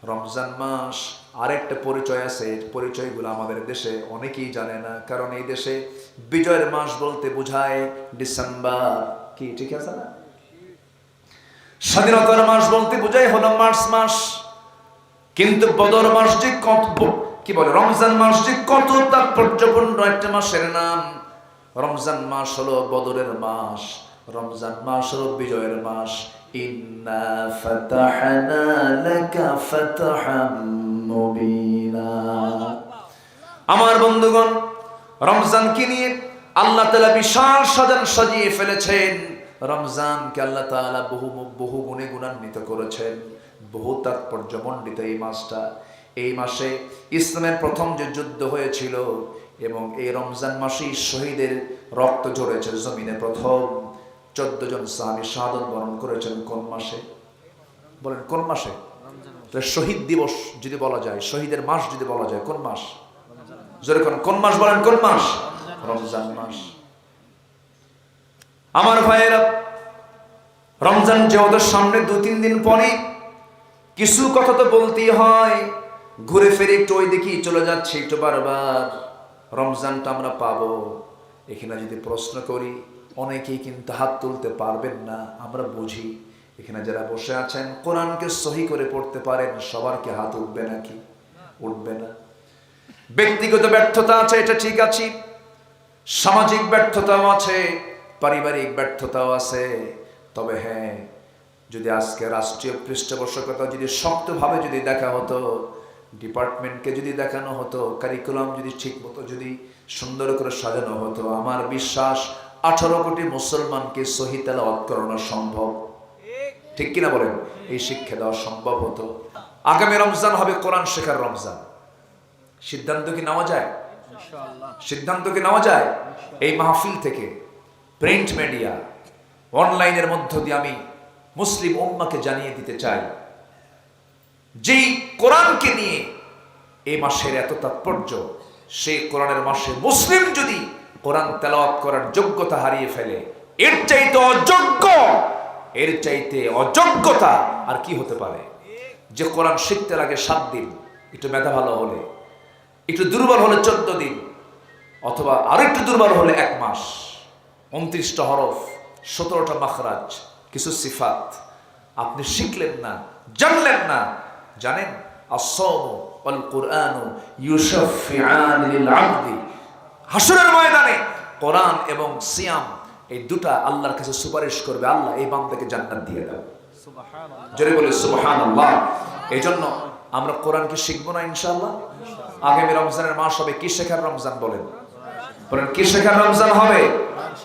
রমজান মাস আরেকটা পরিচয় আছে, পরিচয়গুলো আমাদের দেশে অনেকেই জানে না, কারণ এই দেশে বিজয়ের মাস বলতে বোঝায় ডিসেম্বর, কি ঠিক আছে না? স্বাধীনতার মাস বলতে বোঝায় হলো মার্চ মাস। কিন্তু বদর মাস যে কত, কি বলে, রমজান মাস যে কত তাৎপর্যপূর্ণ একটা মাসের নাম। রমজান মাস হলো বদরের মাস, রমজান মাস হলো বিজয়ের মাস। ইন্না ফাতাহনা লাকা ফাতহাম মুবিনা। আমার বন্ধুগণ, রমজানকে নিয়ে আল্লাহ তাআলা বিশাল সাজিয়ে ফেলেছেন। রমজানকে আল্লাহ তাআলা বহু গুণে গুণান্বিত করেছেন, বহু তাৎপর্যমণ্ডিত এই মাসটা। এই মাসে ইসলামের প্রথম যে যুদ্ধ হয়েছিল, এবং এই রমজান মাসেই শহীদের রক্ত ঝরেছে জমিনে। প্রথম 14 জন সাহাবী শাহাদাত বরণ করেছেন কোন মাসে? বলেন কোন মাসে? শহীদ দিবস যদি বলা যায়, শহীদের মাস যদি বলা যায়, কোন মাস? জোরে কোন মাস বলেন? কোন মাস? রমজান মাস। আমার ভাইয়েরা, রমজান যে ওদের সামনে 2-3 দিন পরে, কিছু কথা তো বলতেই হয়। ঘুরে ফিরে একটু ওই দিকেই চলে যাচ্ছে, একটু বারবার রমজানটা আমরা পাবো। এখানে যদি প্রশ্ন করি, অনেকেই কিন্তু হাত তুলতে পারবেন না, আমরা বুঝি। এখানে যারা বসে আছেন কোরআনকে সহি করে পড়তে পারেন, সবার কি হাত উঠবে নাকি? উঠবে না। ব্যক্তিগত ব্যর্থতা আছে, এটা ঠিক আছে। সামাজিক ব্যর্থতাও আছে, পারিবারিক ব্যর্থতাও আছে। তবে হ্যাঁ, যদি আজকে রাষ্ট্রীয় পৃষ্ঠপোষকতা যদি শক্তভাবে যদি দেখা হতো, ডিপার্টমেন্টকে যদি দেখানো হতো, কারিকুলাম যদি ঠিক মতো যদি সুন্দর করে সাজানো হতো, আমার বিশ্বাস 18 কোটি মুসলমানকে সহি তেলাওয়াত করানো সম্ভব। ঠিক কিনা বলেন? এই শিক্ষা দেওয়া সম্ভব হতো। আগামী রমজান হবে কোরআন শেখার রমজান। সিদ্ধান্ত কি নেওয়া যায়? সিদ্ধান্ত কি নেওয়া যায়? এই মাহফিল থেকে, প্রিন্ট মিডিয়া, অনলাইনের মধ্য দিয়ে আমি মুসলিম উম্মাহকে জানিয়ে দিতে চাই, যেই কোরআনকে নিয়ে এই মাসের এত তাৎপর্য, সেই কোরআনের মাসে মুসলিম যদি কোরআন তেলাওয়াত করার যোগ্যতা হারিয়ে ফেলে, এর চাইতে অযোগ্য, এর চাইতে অযোগ্যতা আর কি হতে পারে? যে কোরআন শিখতে লাগে 7 দিন, একটু মেধা ভালো হলে, একটু দুর্বল হলে 14 দিন, অথবা আরো একটু দুর্বল হলে 1 মাস, 29টা হরফ, 17টা মাখরাজ, কিছু সিফাত আপনি শিখলেন না, জানলেন না। জানেন, আস-সাওমু ওয়াল কুরআনু ইউশাফিআন লিল আবদি। হাসরের ময়দানে কোরআন এবং সিয়াম, এই দুটা আল্লাহর কাছে সুপারিশ করবে, আল্লাহ এই বান্দাকে জান্নাত দিয়ে দাও। সুবহানাল্লাহ, জোরে বলে সুবহানাল্লাহ। এইজন্য আমরা কোরআনকে শিখবো না ইনশাআল্লাহ? আগামী রমজানের মাস হবে কি শেখার রমজান? বলেন বলেন, কি শেখার রমজান হবে?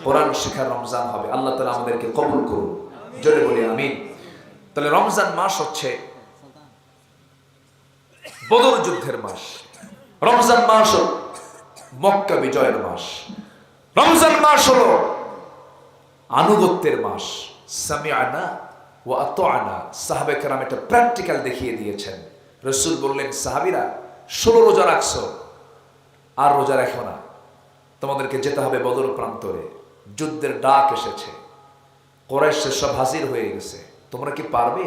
কোরআন শেখার রমজান হবে। আল্লাহ তাআলা আমাদেরকে কবুল করুন, জোরে বলি আমিন। তাহলে রমজান মাস হচ্ছে বদর যুদ্ধের মাস। রমজান মাস হল মক্কা বিজয়ের মাস। রমজান মাস হলো আনুগত্যের মাস। সামিআনা ওয়া আতা'না। সাহাবে কেরাম এটা প্র্যাকটিক্যাল দেখিয়ে দিয়েছেন। রাসূল বললেন, সাহাবীরা 16 রোজা রাখছো, আর রোজা রাখো না, তোমাদেরকে যেতে হবে বদর প্রান্তরে। যুদ্ধের ডাক এসেছে, কুরাইশ সব হাজির হয়ে গেছে। তোমরা কি পারবে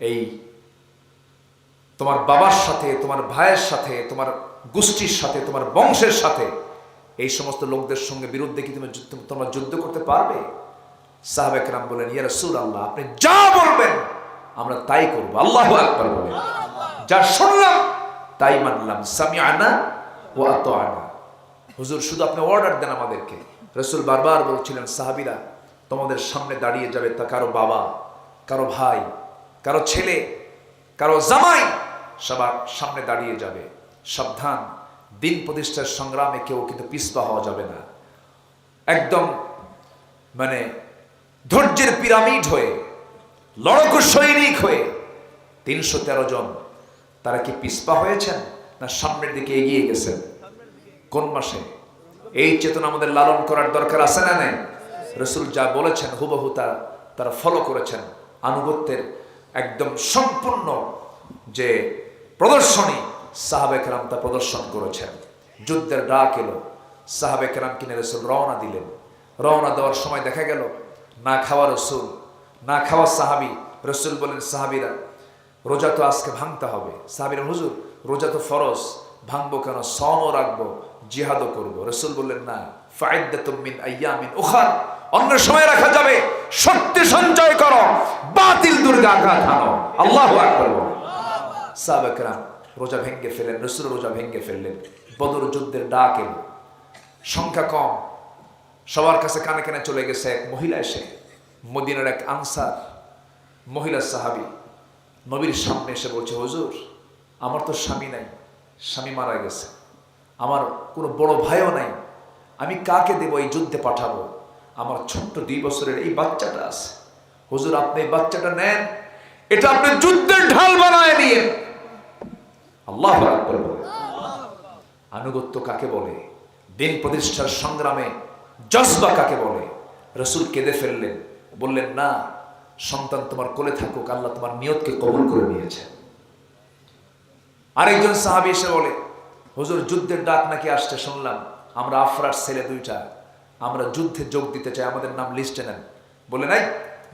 এই তোমার বাবার সাথে, তোমার ভাইয়ের সাথে, তোমার গোষ্ঠীর সাথে, তোমার বংশের সাথে এই সমস্ত লোকদের সঙ্গে বিরুদ্ধে কি তোমরা যুদ্ধ করতে পারবে? সাহাবে কেরাম বলেন, ইয়া রাসূলুল্লাহ, আপনি যা বলবেন আমরা তাই করব। আল্লাহু আকবার বলেন। যা শুনলাম তাই মানলাম। সামিআনা ওয়া আতা'না। হুজুর, শুধু আপনি অর্ডার দেন আমাদেরকে। রাসূল বারবার বলছিলেন, সাহাবীরা তোমাদের সামনে দাঁড়িয়ে যাবে, তা কারো বাবা, কারো ভাই, কারো ছেলে, কারো জামাই, সবার সামনে দাঁড়িয়ে যাবে। সাবধান, দিন প্রতিষ্ঠার সংগ্রামে কেউ কিন্তু পিছপা হওয়া যাবে না। একদম মানে ধৈর্যের পিরামিড হয়ে, লড়াকু সৈনিক হয়ে 313 জন, তারা কি পিছপা হয়েছেন না সামনের দিকে এগিয়ে গেছেন? কোন মাসে? এই চেতনা আমাদের লালন করার দরকার আছে না নেই? রাসূল যা বলেছেন হুবহু তারা ফলো করেছেন। আনুগত্যের একদম সম্পূর্ণ যে প্রদর্শনী, সাহাবে কেরাম তা প্রদর্শন করেছেন। যুদ্ধের ডাক এলো, সাহাবে কেরাম কিনে রাসূল রওনা দিলেন। রওনা দেওয়ার সময় দেখা গেল না খাওয়া রসুল, না খাওয়া সাহাবি। রসুল বলেন, সাহাবিরা রোজা তো আজকে ভাঙতে হবে। সাহাবীরা, হুজুর রোজা তো ফরজ, ভাঙবো কেন? সওমও রাখবো, জিহাদও করবো। রাসূল বললেন, না, ফাইদ্দাতুম মিন আইয়ামিন উখার, অন্য সময় রাখা যাবে। শক্তি সঞ্চয় করো, বাতিল দুর্গাঘাত হানো। আল্লাহু আকবার। সাহাবায়ে কেরাম রোজা ভেঙে ফেললেন, রাসূল রোজা ভেঙে ফেললেন। বদর যুদ্ধের ডাক এলো, সংখ্যা কম, সবার কাছে কানে কানে চলে গেছে। এক মহিলা এসে, মদিনার এক আনসার মহিলা সাহাবী, নবীর সামনে এসে বলছে, হুজুর আমার তো স্বামী নাই, স্বামী মারা গেছে, আমার কোনো বড় ভাইও নাই, আমি কাকে দেব এই যুদ্ধে পাঠাবো? আমার ছোট্ট 2 বছরের এই বাচ্চাটা আছে, হুজুর আপনি এই বাচ্চাটা নেন, এটা আপনি যুদ্ধের ঢাল বানায় নিয়ে। আল্লাহু আকবার। আনুগত্য কাকে বলে? দিন প্রতিষ্ঠার সংগ্রামে জজবা কাকে বলে? রাসূল কেঁদে ফেললেন, বললেন, না, সন্তান তোমার কোলে থাকুক, আল্লাহ তোমার নিয়তকে কবুল করে নিয়েছে। আরেকজন সাহাবী এসে বলে, হুজুর যুদ্ধের ডাক নাকি আসছে শুনলাম, আমরা আফরার ছেলে 2টা, আমরা যুদ্ধে যোগ দিতে চাই, আমাদের নাম লিস্টে নেন। বলে, নাই,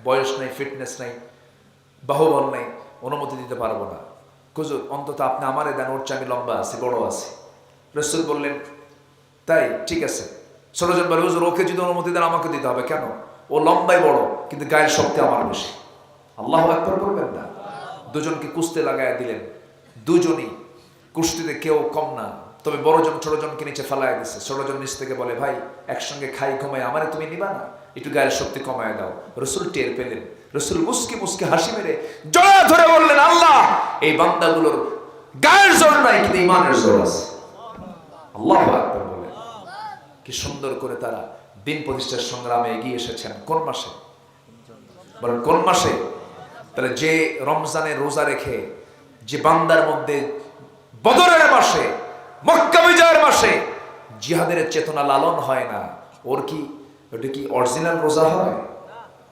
বয়স নাই, ফিটনেস নাই, বাহুবল নাই, অনুমতি দিতে পারবো না। হুজুর অন্তত আপনি আমারে দেন, ওর চেয়ে আমি লম্বা আছি, বড় আছি। রাসূল বললেন, তাই ঠিক আছে। ছোটজন বলে, হুজুর ওকে যদি অনুমতি দেন আমাকে দিতে হবে কেন? ও লম্বাই বড়, কিন্তু গায়ের শক্তি আমার বেশি। আল্লাহু আকবার বলবেন না? দুজনকে কুস্তি লাগায় দিলেন, দুজনই কুস্তিতে কেউ কম না। তবে বড়জন ছোটজনকে নিচে ফেলায় দিচ্ছে। ছোটজন নিচ থেকে বলে, ভাই একসঙ্গে খাই ঘুমাই, আমারে তুমি নিবা না? একটু গায়ের শক্তি কমায় দাও। রাসূল টের পেলেন, রাসূল মুস্কি মুস্কি হাসি মেরে জড়া ধরে বললেন, আল্লাহ, এই বান্দাগুলোর গায়ের জোর নাই কিন্তু ঈমানের জোর আছে। আল্লাহু আকবার বলেন। কি সুন্দর করে তারা দিন প্রতিষ্ঠার সংগ্রামে এগিয়ে এসেছেন। কোন মাসে বলেন? কোন মাসে? তাহলে যে রমজানে রোজা রেখে যে বান্দার মধ্যে বদরের মাসে, মক্কা বিজয়ের মাসে জিহাদের চেতনা লালন হয় না, ওর কি ওটা কি অরিজিনাল রোজা হয়?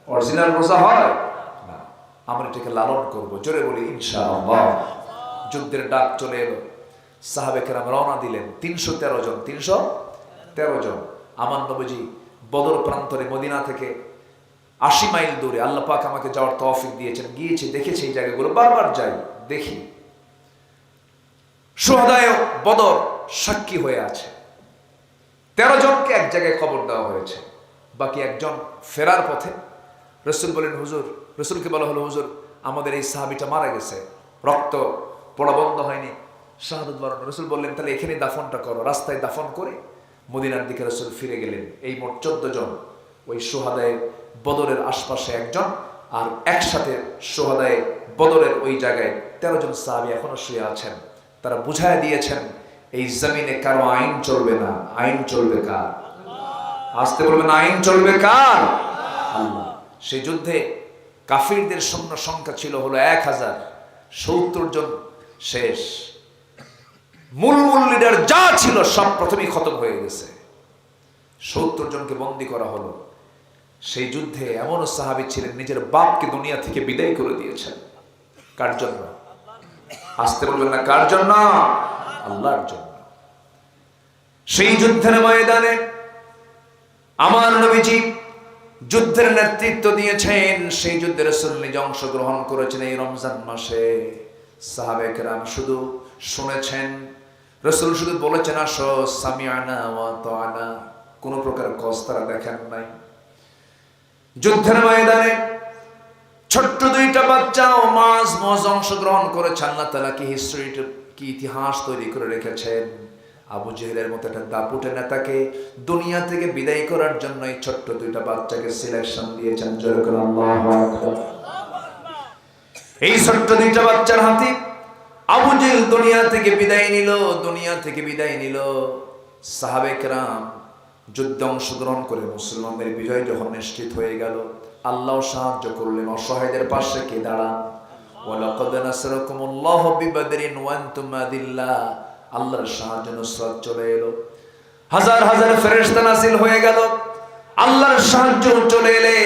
অরিজিনাল রোজা হয় না। আমরা এটাকে লালন করব, জোরে বলি ইনশাআল্লাহ। যুদ্ধের ডাক চলে এলো, সাহাবে কেরাম রওনা দিলেন। 313 জন, 313 জন। আমার নবীজি বদর প্রান্তরে মদিনা থেকে 80 মাইল দূরে, আল্লাহ পাক আমাকে যাওয়ার তৌফিক দিয়েছেন, গিয়েছি, দেখেছি এই জায়গাগুলো, বারবার যাই, দেখি। শুহাদায়ে বদর সাক্ষী হয়ে আছে। 13 জনকে এক জায়গায় খবর দেওয়া হয়েছে, বাকি একজন ফেরার পথে। রাসূল বলেন, হুজুর, রাসূলকে বলা হলো, হুজুর আমাদের এই সাহাবীটা মারা গেছে, রক্ত পড়া বন্ধ হয়নি, শাহাদাত বরণ। রাসূল বললেন, তাহলে এখানে দাফনটা করো। রাস্তায় দাফন করে মদিনার দিকে রাসূল ফিরে গেলেন। এই মোট 14 জন, ওই শুহাদায়ে বদরের আশপাশে একজন, আর একসাথে শুহাদায়ে বদরের ওই জায়গায় 13 জন সাহাবী এখনো শুয়ে আছেন। তারা বুঝায় দিয়েছেন, এই জমিনে কারো আইন চলবে না, আইন চলবে কার? আসতে বলবেন, আইন চলবে কার? আল্লাহ। সেই যুদ্ধে কাফিরদের সৈন্য সংখ্যা ছিল হলো 1070 জন শেষ। মূল লিডার যা ছিল সব প্রথমেই খতম হয়ে গেছে। 70 জনকে বন্দী করা হলো। সেই যুদ্ধে এমনও সাহাবী ছিলেন নিজের বাপকে দুনিয়া থেকে বিদায় করে দিয়েছেন। কার জন্য? আসতে বলবেন না, কার জন্য? আল্লাহর জন্য। সেই যুদ্ধের ময়দানে আমার নবীজি যুদ্ধের নেতৃত্ব দিয়েছেন। সেই যুদ্ধে রাসূল নিজে অংশগ্রহণ করেছেন এই রমজান মাসে। সাহাবায়ে কেরাম শুধু শুনেছেন, রাসূল শুধু বলেছেন, আসো, সামিআনা ওয়া আতানা, কোন প্রকার কস তারা দেখেন নাই। যুদ্ধের ময়দানে ছোট্ট 2টা বাচ্চাও মাঝ অংশগ্রহণ করেছে। আল্লাহ তাআলা কি ইতিহাস তৈরি করে রেখেছেন। আবু জেহেলের মতো একটা দাপুটে নেতাকে দুনিয়া থেকে বিদায় করার জন্য এই ছোট্ট 2টা বাচ্চাকে সিলেকশন দিয়েছেন। জোরে করে আল্লাহু আকবার। এই ছোট্ট 2টা বাচ্চার হাতে আবু জেহেল দুনিয়া থেকে বিদায় নিল। সাহাবে কেরাম যুদ্ধে অংশগ্রহণ করে মুসলমানদের বিজয় যখন নিশ্চিত হয়ে গেল, আল্লাহ সাহায্য করলেন। অসহায়দের পাশে কে দাঁড়ান? ওয়ালাকাদ নাসরাকুমুল্লাহু বিবাদরিন ওয়া আনতুম আযিল্লা। আল্লাহর সাহায্য নুসরাত চলে এলো, হাজার হাজার ফেরেশতা নাযিল হয়ে গেল। আল্লাহর সাহায্য চলে এলে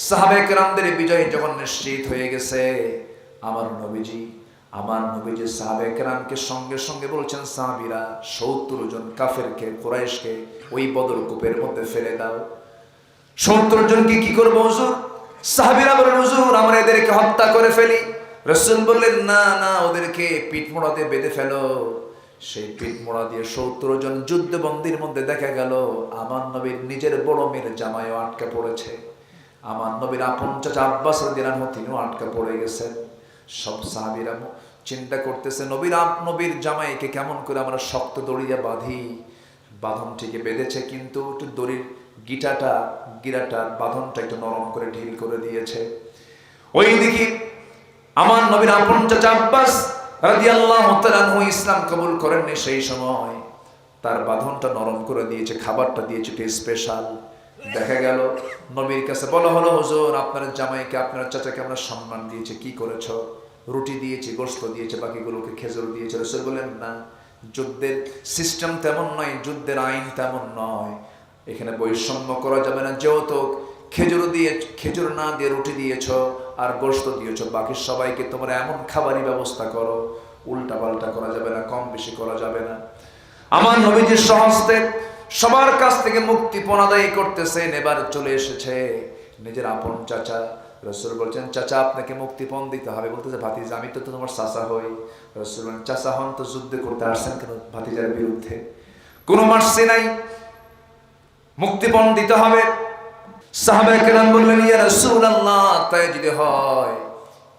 সাহাবে কেরামদের বিজয় যখন নিশ্চিত হয়ে গেছে, আমার নবীজি সাহাবে কেরামকে সঙ্গে সঙ্গে বলছেন, সাহাবীরা 70 জন কাফেরকে, কুরাইশকে ওই বদর কূপের মধ্যে ফেলে দাও। 70 জনকে কি করবো হুজুর? সাহাবীরা বলেন, হুজুর আমরা এদেরকে হত্যা করে ফেলি। রাসূল বললেন, না না, ওদেরকে পিঠ মোড়া দিয়ে বেঁধে ফেলো। সেই পিঠ মোড়া দিয়ে 70 জন যুদ্ধবন্দীর মধ্যে দেখা গেল আমার নবীর নিজের বড় মেয়ের জামাইও আটকা পড়েছে, আমার নবীর আপন চাচা আব্বাস রাদিয়াল্লাহু আনহু তিনিও আটকা পড়ে গেছেন। সব সাহাবীরা চিন্তা করতেছে নবীর জামাইকে কেমন করে আমরা শক্ত দড়িয়া বাঁধি। বাঁধনটিকে বেঁধেছে, কিন্তু একটু দড়ির গিরাটা বাঁধনটা একটু নরম করে ঢিল করে দিয়েছে। ওই দেখি আমার নবীর আপন চাচা আব্বাস রাদিয়াল্লাহু তাআলা আনহু ইসলাম কবুল করেননি সেই সময়, তার বাঁধনটা নরম করে দিয়েছে, খাবারটা দিয়েছে স্পেশাল। দেখা গেল নবীর কাছে বলা হলো, হুজুর আপনার জামাইকে আপনার চাচাকে আমরা সম্মান দিয়েছে, কি করেছ? রুটি দিয়েছি, গোশত দিয়েছে, বাকিগুলোকে খেজুর দিয়েছে। রাসূল বলেন, না, যুদ্ধের সিস্টেম তেমন নয়, যুদ্ধের আইন তেমন নয়, এখানে বৈষম্য করা যাবে না। যেহেতু খেজুর না দিয়ে রুটি দিয়েছ আর গোশত দিয়েছ, বাকি সবাইকে তোমরা এমন খাবারই ব্যবস্থা করো, উল্টা পাল্টা করা যাবে না, কম বেশি করা যাবে না। আমার নবীজির সহস্তে সবার কাছ থেকে মুক্তিপণ আদায় করতেছেন। এবার চলে এসেছে নিজের আপন চাচা। রাসূল বলছেন, চাচা আপনাকে মুক্তিপণ দিতে হবে। বলতেছে, ভাতিজা আমি তো তোমার চাচা হই। রাসূল বলেন, চাচা হন তো যুদ্ধে করতে আসছেন কেন ভাতিজার বিরুদ্ধে? কোনো মার্সি নাই, মুক্তিপণ দিতে হবে। সাহাবায়ে কেরাম বললেন, ইয়া রাসূলুল্লাহ, তাই যদি হয়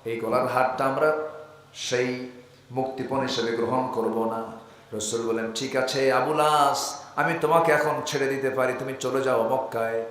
এই গলার হারটা আমরা সেই মুক্তিপণ হিসেবে গ্রহণ করব না। রাসূল বলেন, ঠিক আছে আবুল আস, আমি তোমাকে এখন ছেড়ে দিতে পারি, তুমি চলে যাও মক্কায়।